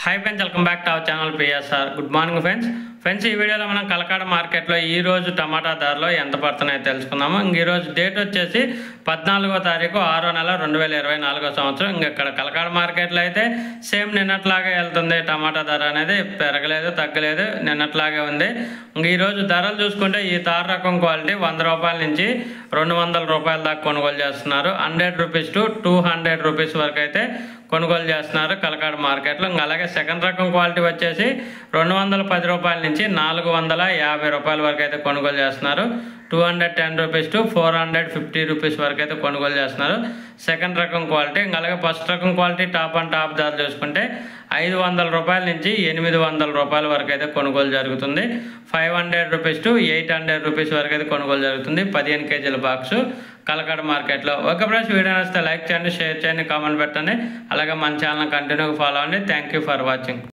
High friends welcome back to our channel PSR good morning friends ఈ వీడియోలో మనం కలకాడ మార్కెట్లో ఈ రోజు టమాటా ధరలు ఎంత పడుతున్నాయో తెలుసుకుందాము. ఈ రోజు డేట్ వచ్చేసి 14వ తారీఖు 6వ నెల 2024వ సంవత్సరం. ఇక్కడ కలకాడ మార్కెట్లో అయితే సేమ్ నిన్నట్లాగే వెళ్తుంది. టమాటా ధర అనేది పెరగలేదు తగ్గలేదు, నిన్నట్లాగే ఉంది. ఈ రోజు ధరలు చూసుకుంటే ఈ తార్ రకం క్వాలిటీ 100 రూపాయల నుంచి 200 రూపాయల దాకా కొనుగోలు చేస్తున్నారు. 100 రూపీస్ టు 200 రూపీస్ వరకు అయితే కొనుగోలు చేస్తున్నారు కలకాడ మార్కెట్లో. అలాగే సెకండ్ రకం క్వాలిటీ వచ్చేసి 210 రూపాయల నుంచి 450 రూపాయల వరకు అయితే కొనుగోలు చేస్తున్నారు. 210 రూపీస్ టు 450 రూపీస్ వరకు అయితే కొనుగోలు చేస్తున్నారు సెకండ్ రకం క్వాలిటీ. అలాగే ఫస్ట్ రకం క్వాలిటీ టాప్ అండ్ టాప్ ధర చూసుకుంటే 500 రూపాయల నుంచి 800 రూపాయల వరకు అయితే కొనుగోలు జరుగుతుంది. 500 రూపీస్ టు 800 రూపీస్ వరకు అయితే కొనుగోలు జరుగుతుంది 15 కేజీల బాక్సు కలకాడ మార్కెట్లో. ఓకే ఫ్రెండ్స్, వీడియో నచ్చితే లైక్ చేయండి, షేర్ చేయండి, కామెంట్ పెట్టండి. అలాగే మన ఛానల్ కంటిన్యూగా ఫాలో అవ్వండి. Thank you for watching.